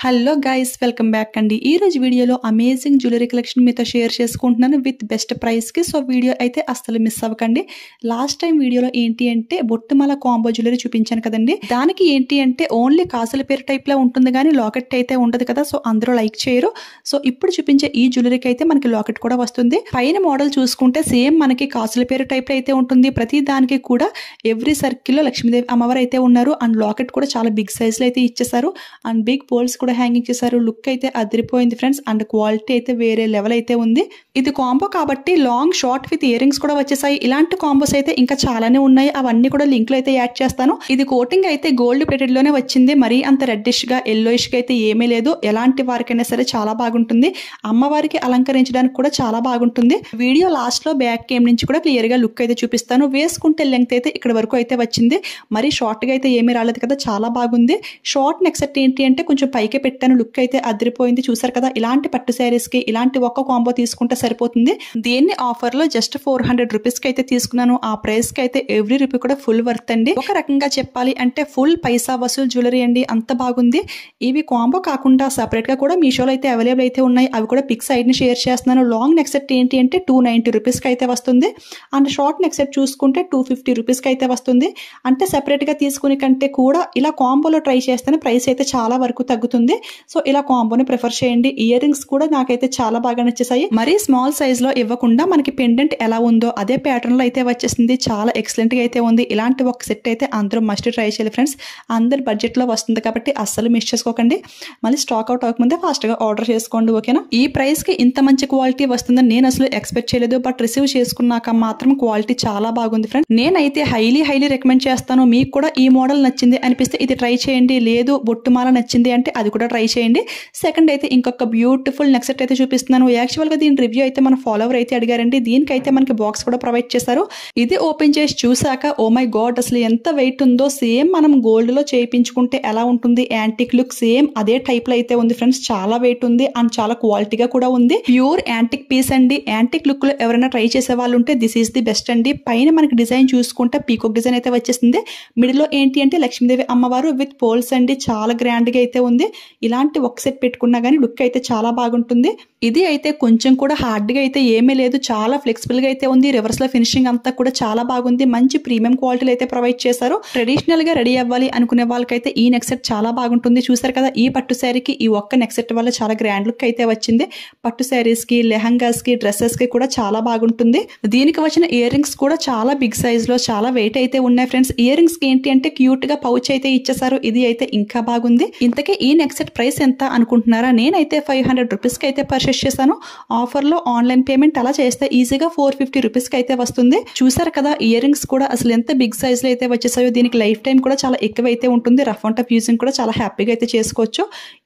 Hello guys, welcome back అండి. ఈ రోజు వీడియోలో అమేజింగ్ జ్యువెలరీ కలెక్షన్ మీతో షేర్ చేసుకుంటున్నాను విత్ బెస్ట్ ప్రైస్కి. సో వీడియో అయితే అస్సలు మిస్ అవ్వకండి. లాస్ట్ టైం వీడియోలో ఏంటి అంటే బొట్టుమాల కాంబో జ్యువెలరీ చూపించాను కదండి. దానికి ఏంటి అంటే ఓన్లీ కాసుల పేరు టైప్లో ఉంటుంది కానీ లాకెట్ అయితే ఉండదు కదా. సో అందరూ లైక్ చేయరు. సో ఇప్పుడు చూపించే ఈ జ్యువెలరీకి అయితే మనకి లాకెట్ కూడా వస్తుంది. పైన మోడల్ చూసుకుంటే సేమ్ మనకి కాసుల పేరు టైప్లో అయితే ఉంటుంది. ప్రతి దానికి కూడా ఎవ్రీ సర్కిల్లో లక్ష్మీదేవి అమ్మవారు అయితే ఉన్నారు. అండ్ లాకెట్ కూడా చాలా బిగ్ సైజ్లో అయితే ఇచ్చేసారు. అండ్ బిగ్ పోల్స్ కూడా హ్యాంగింగ్ చేశారు. లుక్ అయితే అదిరిపోయింది ఫ్రెండ్స్. అండ్ క్వాలిటీ అయితే వేరే లెవెల్ అయితే ఉంది. ఇది కాంబో కాబట్టి long short with ear rings కూడా వచ్చేసాయి. ఇలాంటి కాంబోస్ అయితే ఇంకా చాలానే ఉన్నాయి. అవన్నీ కూడా లింక్ లో అయితే యాడ్ చేస్తాను. ఇది కోటింగ్ అయితే గోల్డ్ ప్లేటెడ్ లోనే వచ్చింది. మరి అంత రెడ్డిష్ గా ఎల్లోయిష్ గా అయితే ఏమీ లేదు. ఎలాంటి వారికైనా సరే చాలా బాగుంటుంది. అమ్మవారికి అలంకరించడానికి కూడా చాలా బాగుంటుంది. వీడియో లాస్ట్ లో బ్యాక్ కేమ్ నుంచి కూడా క్లియర్ గా లుక్ అయితే చూపిస్తాను. వేసుకుంటే లెంగ్త్ అయితే ఇక్కడ వరకు అయితే వచ్చింది. మరి షార్ట్ గా అయితే ఏమీ రాలేదు కదా, చాలా బాగుంది. షార్ట్ నెక్ సెట్ ఏంటి అంటే కొంచెం పైకి పెట్టాను. లుక్ అయితే అదిరిపోయింది. చూసారు కదా, ఇలాంటి పట్టు శారీస్ కి ఇలాంటి ఒక్క కాంబో తీసుకుంటే సరిపోతుంది. దీన్ని ఆఫర్ లో జస్ట్ 400 రూపీస్ కి అయితే తీసుకున్నాను. ఆ ప్రైస్ కి అయితే ఎవ్రీ రూపీ కూడా ఫుల్ వర్త్ అండి. ఒక రకంగా చెప్పాలి అంటే ఫుల్ పైసా వసూల్ జ్యువెలరీ అండి. అంత బాగుంది. ఇవి కాంబో కాకుండా సపరేట్ గా కూడా మీషోలో అయితే అవైలబుల్ అయితే ఉన్నాయి. అవి కూడా పిక్ సైడ్ ని షేర్ చేస్తున్నాను. లాంగ్ నెక్ సెట్ ఏంటి అంటే 290 రూపీస్ కి అయితే వస్తుంది. అండ్ షార్ట్ నెక్ సెట్ చూసుకుంటే 250 రూపీస్ కి అయితే వస్తుంది. అంటే సెపరేట్ గా తీసుకునే కంటే కూడా ఇలా కాంబోలో ట్రై చేస్తేనే ప్రైస్ అయితే చాలా వరకు తగ్గుతుంది. సో ఇలా కాంబోని ప్రిఫర్ చేయండి. ఇయర్ రింగ్స్ కూడా నాకైతే చాలా బాగా నచ్చేసాయి. మరీ స్మాల్ సైజ్ లో ఇవ్వకుండా మనకి పెండెంట్ ఎలా ఉందో అదే ప్యాటర్న్ లో అయితే వచ్చేసింది. చాలా ఎక్సలెంట్ గా అయితే ఉంది. ఇలాంటి ఒక సెట్ అయితే అందరూ మస్ట్ ట్రై చేయాలి ఫ్రెండ్స్. అందరి బడ్జెట్ లో వస్తుంది కాబట్టి అస్సలు మిస్ చేసుకోకండి. మళ్ళీ స్టాక్ అవుట్ అవ్వకముందే ఫాస్ట్ గా ఆర్డర్ చేసుకోండి, ఓకేనా. ఈ ప్రైస్ కి ఇంత మంచి క్వాలిటీ వస్తుందని నేను అసలు ఎక్స్పెక్ట్ చేయలేదు. బట్ రిసీవ్ చేసుకున్నాక మాత్రం క్వాలిటీ చాలా బాగుంది ఫ్రెండ్స్. నేనైతే హైలీ రికమెండ్ చేస్తాను. మీకు కూడా ఈ మోడల్ నచ్చింది అనిపిస్తే ఇది ట్రై చేయండి. లేదు బొట్టుమాల నచ్చింది అంటే అది కూడా ట్రై చేయండి. సెకండ్ అయితే ఇంకొక బ్యూటిఫుల్ నెక్ సెట్ అయితే చూపిస్తున్నాను. యాక్చువల్ గా దీని రివ్యూ అయితే మన ఫాలోవర్ అయితే అడిగారండి. దీనికైతే మనకి బాక్స్ కూడా ప్రొవైడ్ చేశారు. ఇది ఓపెన్ చేసి చూసాక ఓ మై గాడ్, అసలు ఎంత వెయిట్ ఉందో. సేమ్ మనం గోల్డ్ లో చేయించుకుంటే ఎలా ఉంటుంది యాంటిక్ లుక్, సేమ్ అదే టైప్ లో అయితే ఉంది ఫ్రెండ్స్. చాలా వెయిట్ ఉంది అండ్ చాలా క్వాలిటీగా కూడా ఉంది. ప్యూర్ యాంటిక్ పీస్ అండి. యాంటిక్ లుక్ లో ఎవరైనా ట్రై చేసే వాళ్ళు ఉంటే దిస్ ఈస్ ది బెస్ట్ అండి. పైన మనకి డిజైన్ చూసుకుంటే పీకాక్ డిజైన్ అయితే వచ్చేసింది. మిడిల్ లో ఏంటి అంటే లక్ష్మీదేవి అమ్మవారు విత్ పోల్స్ అండి. చాలా గ్రాండ్ గా అయితే ఉంది. ఇలాంటి ఒక సెట్ పెట్టుకున్నా కానీ లుక్ అయితే చాలా బాగుంటుంది. ఇది అయితే కొంచెం కూడా హార్డ్ గా అయితే ఏమీ లేదు. చాలా ఫ్లెక్సిబుల్ గా అయితే ఉంది. రివర్స్ లో ఫినిషింగ్ అంతా కూడా చాలా బాగుంది. మంచి ప్రీమియం క్వాలిటీలు అయితే ప్రొవైడ్ చేశారు. ట్రెడిషనల్ గా రెడీ అవ్వాలి అనుకునే వాళ్ళకైతే ఈ నెక్ సెట్ చాలా బాగుంటుంది. చూసారు కదా, ఈ పట్టు శారీకి ఈ ఒక్క నెక్ సెట్ వల్ల చాలా గ్రాండ్ లుక్ అయితే వచ్చింది. పట్టు శారీస్ కి, లెహంగాస్ కి, డ్రెస్సెస్ కి కూడా చాలా బాగుంటుంది. దీనికి వచ్చిన ఇయర్ రింగ్స్ కూడా చాలా బిగ్ సైజ్ లో చాలా వెయిట్ అయితే ఉన్నాయి ఫ్రెండ్స్. ఇయర్ రింగ్స్ కి ఏంటి అంటే క్యూట్ గా పౌచ్ అయితే ఇచ్చేసారు. ఇది అయితే ఇంకా బాగుంది. ఇంతకీ ఈ నెక్ సెట్ ప్రైస్ ఎంత అనుకుంటున్నారా? నేనైతే 500 రూపీస్ కి అయితే పర్చేస్ చేశాను. ఆఫర్ లో ఆన్లైన్ పేమెంట్ అలా చేస్తే ఈజీగా 450 రూపీస్ కి అయితే వస్తుంది. చూసారు కదా, ఇయర్ రింగ్స్ కూడా అసలు ఎంత బిగ్ సైజ్ లో అయితే వచ్చేసాయో. దీనికి లైఫ్ టైం కూడా చాలా ఎక్కువ అయితే ఉంటుంది. రఫ్ అండ్ టఫ్ యూజింగ్ కూడా చాలా హ్యాపీగా అయితే చేసుకోవచ్చు.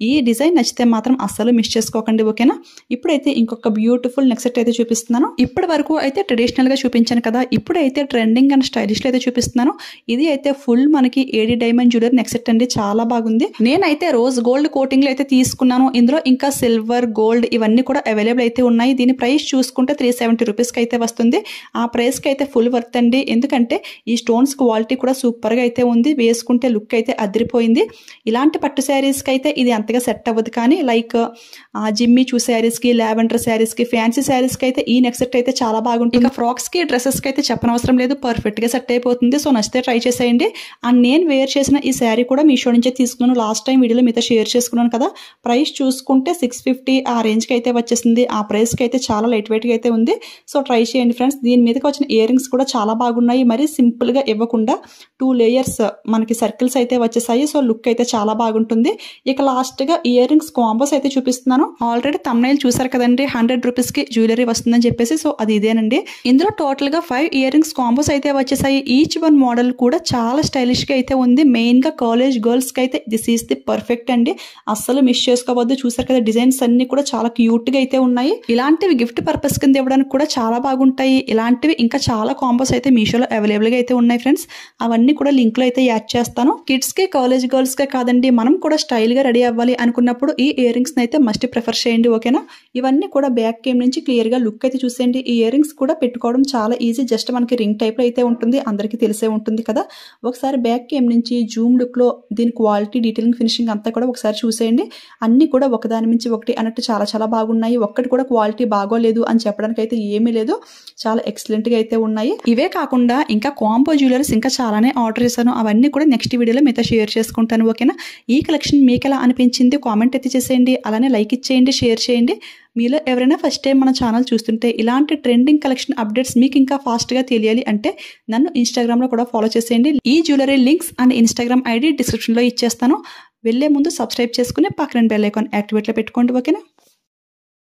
ఈ డిజైన్ నచ్చితే మాత్రం అస్సలు మిస్ చేసుకోకండి, ఓకేనా. ఇప్పుడైతే ఇంకొక బ్యూటిఫుల్ నెక్ సెట్ అయితే చూపిస్తున్నాను. ఇప్పటి వరకు అయితే ట్రెడిషనల్ గా చూపించాను కదా, ఇప్పుడైతే ట్రెండింగ్ అండ్ స్టైలిష్ లో అయితే చూపిస్తున్నాను. ఇది అయితే ఫుల్ మనకి AD diamond jewellery neck set అండి. చాలా బాగుంది. నేనైతే రోజ్ గోల్డ్ కోటింగ్ లో అయితే తీసుకున్నాను. ఇందులో ఇంకా సిల్వర్, గోల్డ్ ఇవన్నీ కూడా అవైలబుల్ అయితే ఉన్నాయి. దీని ప్రైస్ చూసుకుంటే 370 రూపీస్ కి అయితే వస్తుంది. ఆ ప్రైస్ కి అయితే ఫుల్ వర్త్ అండి. ఎందుకంటే ఈ స్టోన్స్ క్వాలిటీ కూడా సూపర్ గా అయితే ఉంది. వేసుకుంటే లుక్ అయితే అదిరిపోయింది. ఇలాంటి పట్టు శారీస్ కి అయితే ఇది అంతగా సెట్ అవ్వదు. కానీ లైక్ జిమ్మి చూ శారీస్ కి, లావెండర్ శారీస్ కి, ఫ్యాన్సీ శారీస్ కి అయితే ఈ నెక్ సెట్ అయితే చాలా బాగుంటుంది. ఇంకా ఫ్రాక్స్ కి, డ్రెస్సెస్ కి అయితే చెప్పనవసరం లేదు. పర్ఫెక్ట్ గా సెట్ అయిపోతుంది. సో నచ్చితే ట్రై చేసేయండి. అండ్ నేను వేర్ చేసిన ఈ శారీ కూడా మీషో నుంచే తీసుకున్నాను. లాస్ట్ టైం వీడియోలో మీతో షేర్ చేసుకున్నాను కదా. ప్రైస్ చూసుకుంటే 650 ఆ రేంజ్ కి అయితే వచ్చేసింది. ఆ ప్రైస్ కి అయితే చాలా లైట్ వెయిట్ గా అయితే ఉంది. సో ట్రై చేయండి ఫ్రెండ్స్. దీని మీదకి వచ్చిన ఇయర్ రింగ్స్ కూడా చాలా బాగున్నాయి. మరి సింపుల్ గా ఇవ్వకుండా 2 లేయర్స్ మనకి సర్కిల్స్ అయితే వచ్చేసాయి. సో లుక్ అయితే చాలా బాగుంటుంది. ఇక లాస్ట్ గా ఇయర్ రింగ్స్ కాంబోస్ అయితే చూపిస్తున్నాను. ఆల్రెడీ తమ్నైల్ చూసారు కదండి, 100 రూపీస్ కి జ్యువెలరీ వస్తుందని చెప్పేసి. సో అది ఇదేనండి. ఇందులో టోటల్ గా 5 ఇయర్ రింగ్స్ కాంబోస్ అయితే వచ్చేసాయి. ఈచ్ వన్ మోడల్ కూడా చాలా స్టైలిష్ గా అయితే ఉంది. మెయిన్ గా కాలేజ్ గర్ల్స్ కి అయితే దిస్ ఈస్ ది పర్ఫెక్ట్ అండి. అస్సలు మిస్ చేసుకోవద్దు. చూసారు కదా, డిజైన్స్ అన్ని కూడా చాలా క్యూట్ గా అయితే ఉన్నాయి. ఇలాంటివి గిఫ్ట్ పర్పస్ కింద ఇవ్వడానికి కూడా చాలా బాగుంటాయి. ఇలాంటివి ఇంకా చాలా కాంబోస్ అయితే మీషోలో అవైలబుల్ గా అయితే ఉన్నాయి ఫ్రెండ్స్. అవన్నీ కూడా లింక్ లో అయితే యాడ్ చేస్తాను. కిడ్స్ కి, కాలేజ్ గర్ల్స్ కే కాదండి, మనం కూడా స్టైల్ గా రెడీ అవ్వాలి అనుకున్నప్పుడు ఈ ఇయర్ రింగ్స్ అయితే మస్ట్ ప్రిఫర్ చేయండి, ఓకేనా. ఇవన్నీ కూడా బ్యాక్ కేమ్ నుంచి క్లియర్ గా లుక్ అయితే చూసేయండి. ఈ ఇయర్ రింగ్స్ కూడా పెట్టుకోవడం చాలా ఈజీ. జస్ట్ మనకి రింగ్ టైప్ లో అయితే ఉంటుంది. అందరికీ తెలిసే ఉంటుంది కదా. ఒకసారి బ్యాక్ కేమ్ నుంచి జూమ్ లుక్ లో దీని క్వాలిటీ, డీటెయిలింగ్, ఫినిషింగ్ అంతా కూడా ఒకసారి ఒకసారి చూసేయండి. అన్నీ కూడా ఒకదాని మించి ఒకటి అన్నట్టు చాలా చాలా బాగున్నాయి. ఒక్కటి కూడా క్వాలిటీ బాగోలేదు అని చెప్పడానికి అయితే ఏమీ లేదు. చాలా ఎక్సలెంట్గా అయితే ఉన్నాయి. ఇవే కాకుండా ఇంకా కాంబో జ్యువెలరీస్ ఇంకా చాలానే ఆర్డర్ చేశాను. అవన్నీ కూడా నెక్స్ట్ వీడియోలో మీతో షేర్ చేసుకుంటాను. ఓకేనా? ఈ కలెక్షన్ మీకు ఎలా అనిపించింది కామెంట్ అయితే చేసేయండి. అలానే లైక్ ఇచ్చేయండి, షేర్ చేయండి. మీలో ఎవరైనా ఫస్ట్ టైం మన ఛానల్ చూస్తుంటే ఇలాంటి ట్రెండింగ్ కలెక్షన్ అప్డేట్స్ మీకు ఇంకా ఫాస్ట్గా తెలియాలి అంటే నన్ను ఇన్స్టాగ్రామ్లో కూడా ఫాలో చేసేయండి. ఈ jewellery links and Instagram ID డిస్క్రిప్షన్లో ఇచ్చేస్తాను. వెళ్ళే ముందు సబ్స్క్రైబ్ చేసుకుని పక్కన బెల్ ఐకాన్ యాక్టివేట్లో పెట్టుకోండి. ఓకేనా?